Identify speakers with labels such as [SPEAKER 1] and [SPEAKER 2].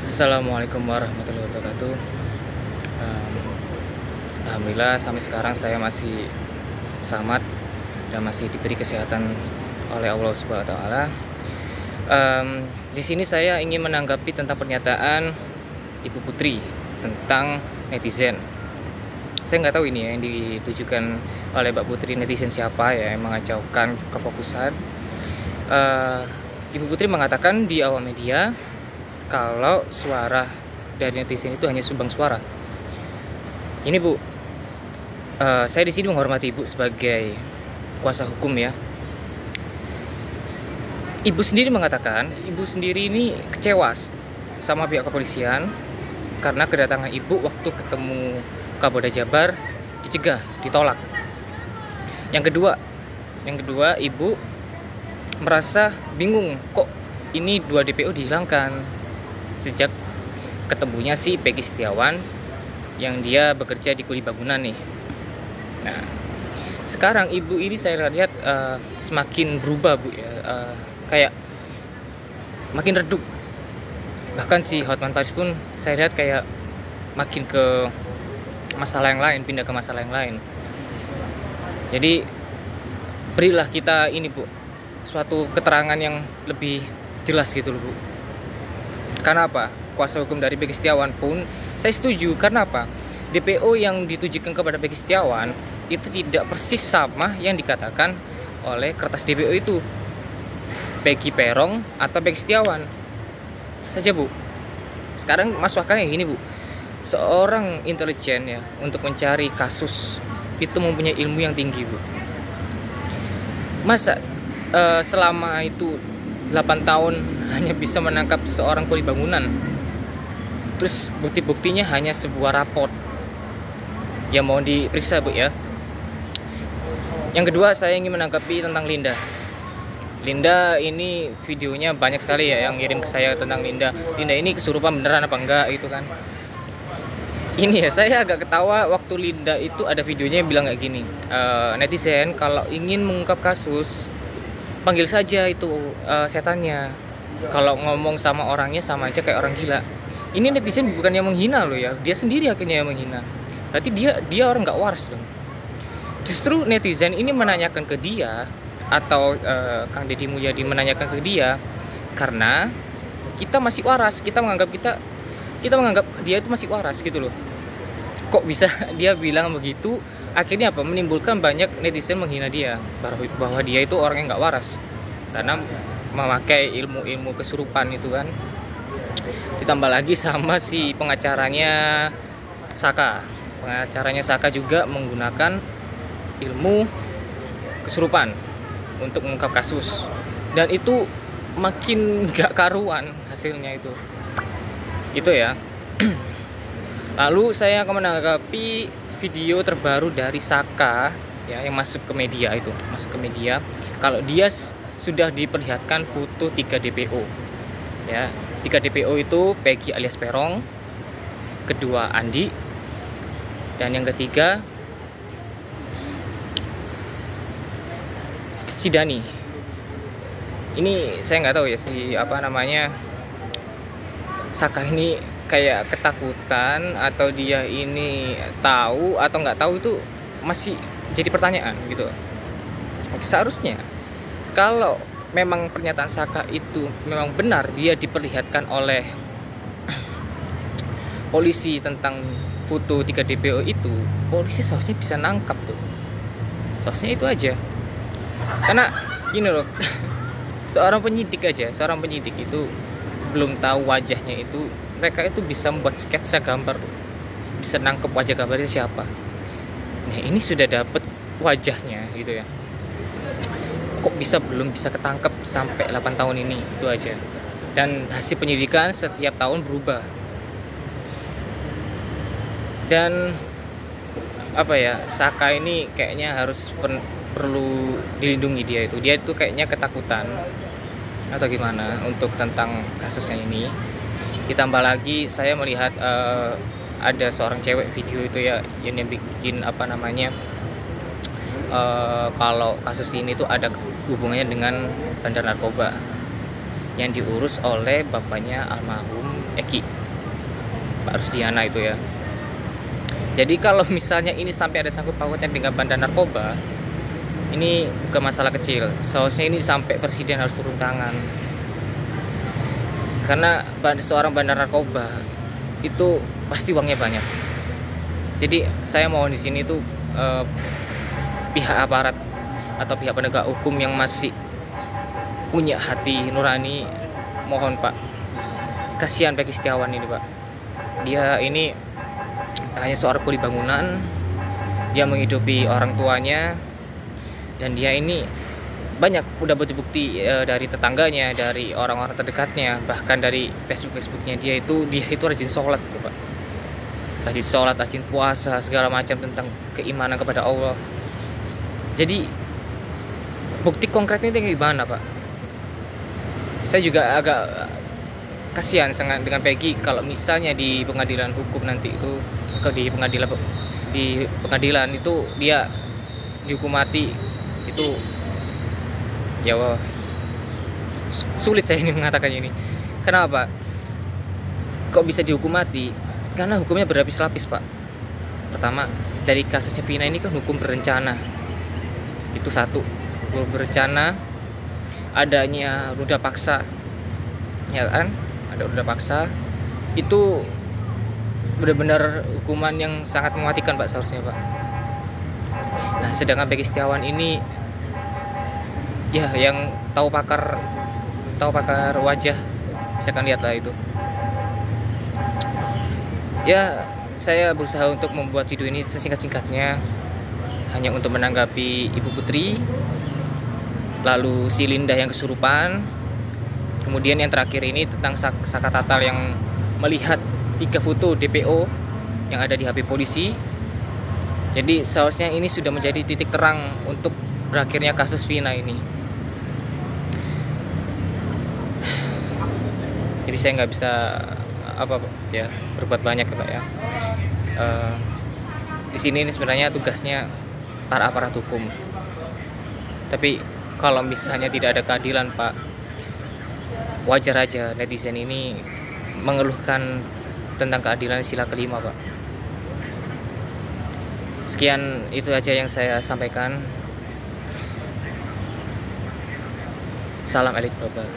[SPEAKER 1] Assalamualaikum warahmatullahi wabarakatuh. Em, Alhamdulillah sampai sekarang saya masih selamat dan masih diberi kesehatan oleh Allah Subhanahu wa taala. Di sini saya ingin menanggapi tentang pernyataan Ibu Putri tentang netizen. Saya nggak tahu ini ya, yang ditujukan oleh Mbak Putri, netizen siapa ya yang mengacaukan kefokusan. Eh, Ibu Putri mengatakan di awal media kalau suara dari netizen itu hanya sumbang suara. Ini Bu, saya di sini menghormati Ibu sebagai kuasa hukum ya. Ibu sendiri mengatakan, Ibu sendiri ini kecewa sama pihak kepolisian karena kedatangan Ibu waktu ketemu Kapolda Jabar dicegah, ditolak. Yang kedua, Ibu merasa bingung kok ini 2 DPO dihilangkan sejak ketemunya si Peggy Setiawan yang dia bekerja di kuli bangunan nih. Nah, sekarang Ibu ini saya lihat semakin berubah Bu ya, kayak makin redup. Bahkan si Hotman Paris pun saya lihat kayak makin ke masalah yang lain, pindah ke masalah yang lain. Jadi berilah kita ini Bu, suatu keterangan yang lebih jelas gitu loh Bu. Karena apa? Kuasa hukum dari Peggy Setiawan pun saya setuju. Karena apa? DPO yang ditujukan kepada Peggy Setiawan itu tidak persis sama yang dikatakan oleh kertas DPO itu. Peggy Perong atau Peggy Setiawan saja Bu. Sekarang masuk akalnya gini Bu, seorang intelijen ya untuk mencari kasus itu mempunyai ilmu yang tinggi Bu. Masa selama itu 8 tahun hanya bisa menangkap seorang kuli bangunan, terus bukti-buktinya hanya sebuah raport yang mau diperiksa Bu ya. Yang kedua, saya ingin menanggapi tentang Linda. Linda ini videonya banyak sekali ya yang ngirim ke saya tentang Linda. Linda ini kesurupan beneran apa enggak gitu kan. Ini ya saya agak ketawa waktu Linda itu ada videonya yang bilang kayak gini, netizen kalau ingin mengungkap kasus panggil saja itu setannya. Kalau ngomong sama orangnya sama aja kayak orang gila. Ini netizen bukan yang menghina loh ya, dia sendiri akhirnya yang menghina. Berarti dia orang nggak waras dong. Justru netizen ini menanyakan ke dia atau Kang Deddy Mulyadi menanyakan ke dia karena kita masih waras, kita menganggap dia itu masih waras gitu loh. Kok bisa dia bilang begitu? Akhirnya apa? Menimbulkan banyak netizen menghina dia bahwa dia itu orang yang nggak waras karena memakai ilmu-ilmu kesurupan itu kan. Ditambah lagi sama si pengacaranya Saka. Pengacaranya Saka juga menggunakan ilmu kesurupan untuk mengungkap kasus. Dan itu makin gak karuan hasilnya itu. Itu ya. Lalu saya akan menanggapi video terbaru dari Saka ya yang masuk ke media itu. Masuk ke media kalau dia sudah diperlihatkan foto 3 DPO. Ya, 3 DPO itu Peggy alias Perong, kedua Andi, dan yang ketiga si Dani. Ini saya nggak tahu ya si apa namanya Saka ini kayak ketakutan atau dia ini tahu atau nggak tahu, itu masih jadi pertanyaan gitu. Seharusnya kalau memang pernyataan Saka itu memang benar, dia diperlihatkan oleh polisi tentang foto 3 DPO itu, polisi seharusnya bisa nangkap tuh. Seharusnya itu aja. Karena gini loh, seorang penyidik itu belum tahu wajahnya itu, mereka itu bisa membuat sketsa gambar, bisa nangkep wajah gambarnya siapa. Nah ini sudah dapet wajahnya gitu ya, kok belum bisa ketangkep sampai 8 tahun ini, itu aja. Dan hasil penyidikan setiap tahun berubah. Dan apa ya, Saka ini kayaknya harus perlu dilindungi. Dia itu kayaknya ketakutan atau gimana untuk tentang kasusnya ini. Ditambah lagi saya melihat ada seorang cewek video itu ya yang bikin apa namanya kalau kasus ini tuh ada hubungannya dengan bandar narkoba. yang diurus oleh bapaknya almarhum Eki, Pak Rusdiana itu ya. Jadi kalau misalnya ini sampai ada sangkut pautnya dengan bandar narkoba, ini bukan masalah kecil. Seharusnya ini sampai presiden harus turun tangan. Karena seorang bandar narkoba itu pasti uangnya banyak. Jadi saya mohon di sini tuh pihak aparat atau pihak penegak hukum yang masih punya hati nurani, mohon Pak, kasihan Peggy Setiawan ini Pak. Dia ini hanya seorang kuli bangunan, dia menghidupi orang tuanya, dan dia ini banyak udah bukti-bukti dari tetangganya, dari orang-orang terdekatnya, bahkan dari Facebooknya dia itu rajin sholat tuh Pak, rajin sholat, rajin puasa, segala macam tentang keimanan kepada Allah. Jadi bukti konkretnya itu gimana Pak? Saya juga agak kasihan sangat dengan Peggy kalau misalnya di pengadilan hukum nanti itu, di pengadilan itu dia dihukum mati, itu ya wah, sulit saya ini mengatakannya ini. Kenapa? Kok bisa dihukum mati? Karena hukumnya berlapis-lapis Pak. Pertama, dari kasusnya Vina ini kan hukum berencana, itu satu, hukum berencana, adanya ruda paksa, ya kan? Ada ruda paksa, itu benar-benar hukuman yang sangat mematikan Pak seharusnya Pak. Nah, sedangkan Peggy Setiawan ini ya yang tahu pakar wajah, saya akan lihatlah itu. Ya, saya berusaha untuk membuat video ini sesingkat-singkatnya, hanya untuk menanggapi Ibu Putri, lalu si Linda yang kesurupan, kemudian yang terakhir ini tentang Saka Tatal yang melihat 3 foto DPO yang ada di HP polisi. Jadi seharusnya ini sudah menjadi titik terang untuk berakhirnya kasus Vina ini. Jadi saya nggak bisa berbuat banyak ya Pak ya. Di sini ini sebenarnya tugasnya para aparat hukum. Tapi kalau misalnya tidak ada keadilan Pak, wajar aja netizen ini mengeluhkan tentang keadilan sila kelima Pak. Sekian itu aja yang saya sampaikan. Salam elit global.